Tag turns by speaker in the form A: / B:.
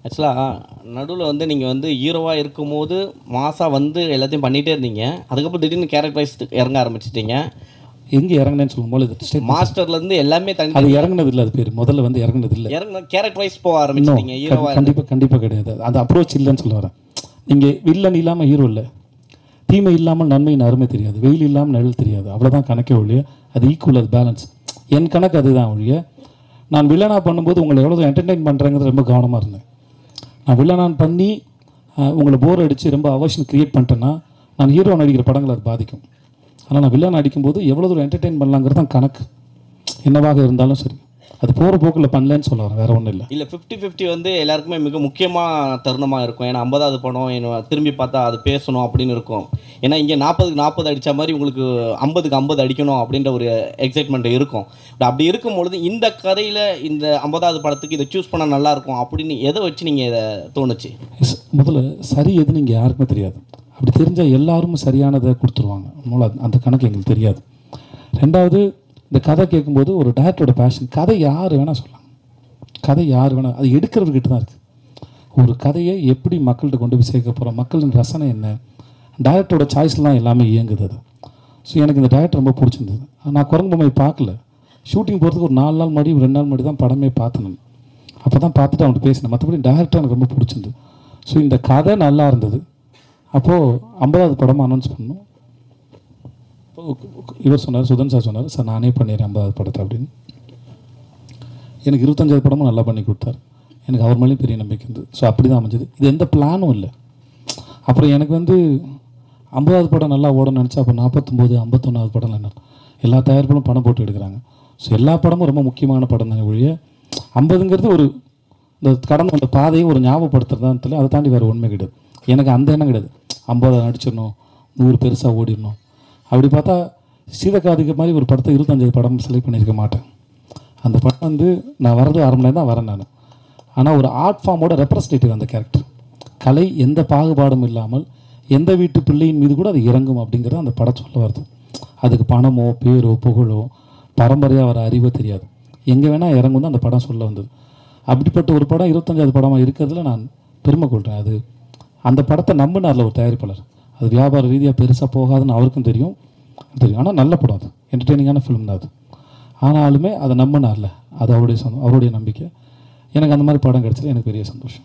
A: ஆக்சுவலாக நடுவில் வந்து நீங்கள் வந்து ஹீரோவாக இருக்கும்போது மாசாக வந்து எல்லாத்தையும் பண்ணிகிட்டே இருந்தீங்க. அதுக்கப்புறம் திடீர்னு கேரக்டர் வைஸ் இறங்க ஆரம்பிச்சிட்டிங்க.
B: எங்கே இறங்கினேன்னு சொல்லும்போது
A: மாஸ்டர்லேருந்து எல்லாமே
B: அது
A: தனி
B: இறங்குனது இல்லை. அது பேர் முதல்ல வந்து இறங்குனது இல்லை.
A: இறங்க கேரக்டர் வைஸ் போக ஆரம்பிச்சிட்டிங்க ஹீரோவாக.
B: கண்டிப்பாக கிடையாது. அந்த அப்ரோச் இல்லைன்னு சொல்ல வரேன். நீங்கள் வில்லன் இல்லாமல் ஹீரோ இல்லை, தீமை இல்லாமல் நன்மையின் அருமை தெரியாது, வெயில் இல்லாமல் நிழல் தெரியாது. அவ்வளோதான் கணக்கே ஒழிய அது ஈக்குவல், அது பேலன்ஸ். என் கணக்கு அதுதான் ஒழிய நான் வில்லனாக பண்ணும்போது உங்களை எவ்வளோ என்டர்டெயின் பண்ணுறேங்கிறது ரொம்ப கவனமாக இருந்தேன். நான் வில்லனான் பண்ணி உங்களை போர் அடித்து ரொம்ப அவர்ஷன் க்ரியேட் பண்ணிட்டேன்னா நான் ஹீரோ நடிக்கிற படங்கள் அது பாதிக்கும். ஆனால் நான் வில்லன் அடிக்கும்போது எவ்வளோ தூரம் என்டர்டெயின் பண்ணலாங்கிறது தான் கணக்கு. என்னவாக இருந்தாலும் சரி, அது போகிற போக்கில் பண்ணலன்னு சொல்ல வரேன், வேறு ஒன்றும் இல்லை.
A: இல்லை 50-50 வந்து எல்லாருக்குமே மிக முக்கியமான தருணமாக இருக்கும். ஏன்னா 50வது படம் என்ன திரும்பி பார்த்தா அது பேசணும் அப்படின்னு இருக்கும். ஏன்னா இங்கே 40க்கு 40 அடித்த மாதிரி உங்களுக்கு 50க்கு 50 அடிக்கணும் அப்படின்ற ஒரு எக்ஸைட்மெண்ட் இருக்கும். அப்படி இருக்கும்பொழுது இந்த கதையில் இந்த 50வது படத்துக்கு இதை சூஸ் பண்ணால் நல்லாயிருக்கும் அப்படின்னு எதை வச்சு நீங்கள் இதை தோணுச்சு?
B: முதல்ல சரி எதுன்னு இங்கே யாருக்குமே தெரியாது. அப்படி தெரிஞ்சால் எல்லாரும் சரியானதை கொடுத்துருவாங்க. அதனால் அந்த கணக்கு எங்களுக்கு தெரியாது. ரெண்டாவது, இந்த கதை கேட்கும்போது ஒரு டேரக்டரோட பேஷன். கதை யார் வேணால் சொல்லலாம், கதை யார் வேணால், அது எடுக்கிறவர்கிட்ட தான் இருக்குது. ஒரு கதையை எப்படி மக்கள்கிட்ட கொண்டு போய் சேர்க்க போகிறோம், மக்களின் ரசனை என்ன, டேரக்டரோட சாய்ஸில் தான் எல்லாமே இயங்குது அது. ஸோ எனக்கு இந்த டேரக்டர் ரொம்ப பிடிச்சிருந்தது. நான் குரங்கு பொம்மை பார்க்கல, ஷூட்டிங் போகிறதுக்கு ஒரு 4 நாள் முன்னாடி 2 நாள் முன்னாடி தான் படமே பார்த்தேன். அப்போ தான் பார்த்துட்டு அவன்கிட்ட பேசினேன். மற்றபடி டேரக்டர் எனக்கு ரொம்ப பிடிச்சிருந்தது. ஸோ இந்த கதை நல்லா இருந்தது. அப்போது 50வது படமாக அனௌன்ஸ் பண்ணோம். இவர் சொன்னார், சுதன் சார் சொன்னார், சார் நானே பண்ணிடுறேன் 50வது படத்தை அப்படின்னு. எனக்கு 25வது படமும் நல்லா பண்ணி கொடுத்தார். எனக்கு அவர் மேலேயும் பெரிய நம்பிக்கை இருந்தது. ஸோ அப்படி தான் அமைஞ்சது. இது எந்த பிளானும் இல்லை. அப்புறம் எனக்கு வந்து 50வது படம் நல்லா ஓடணும்னு நினச்சா அப்போ 49 51வது படம் என்ன, எல்லா தயாரிப்புகளும் பணம் போட்டு எடுக்கிறாங்க. ஸோ எல்லா படமும் ரொம்ப முக்கியமான படம் தானே ஒழிய 50ங்கிறது ஒரு இந்த கடந்த அந்த பாதையை ஒரு ஞாபகப்படுத்துறதான்னு தெரியல. அதை தாண்டி வேறு உண்மை கிடையாது. எனக்கு அந்த எண்ணம் கிடையாது 50 நடிச்சிடணும், 100 பெருசாக ஓடிடணும். அப்படி பார்த்தா சீதக்காதிக்கு மாதிரி ஒரு படத்தை 25 படம் செலக்ட் பண்ணியிருக்க மாட்டேன். அந்த படம் வந்து நான் வர்றது ஆரம்பம் தான் வரேன் நான். ஆனால் ஒரு ஆர்ட் ஃபார்மோட ரெப்ரஸன்டேட்டிவ் அந்த கேரக்டர். கலை எந்த பாகுபாடும் இல்லாமல் எந்த வீட்டு பிள்ளையின் மீது கூட அது இறங்கும் அப்படிங்கிறது அந்த படம் சொல்ல வருது. அதுக்கு பணமோ பேரோ புகழோ பரம்பரையாக வர அறிவோ தெரியாது, எங்கே வேணால் இறங்கும் தான் அந்த படம் சொல்ல வந்தது. அப்படிப்பட்ட ஒரு படம் 25வது படமாக இருக்கிறதுல நான் பெருமை கொள்கிறேன். அது அந்த படத்தை நம்பினார்ல ஒரு தயாரிப்பாளர். அது வியாபார ரீதியாக பெருசாக போகாதுன்னு அவருக்கும் தெரியும். ஆனால் நல்ல படம், அது என்டர்டெய்னிங்கான ஃபிலிம் தான் அது. ஆனாலுமே அதை நம்பினார்ல, அது அவருடைய நம்பிக்கை. எனக்கு அந்த மாதிரி படம் கிடச்சது எனக்கு பெரிய சந்தோஷம்.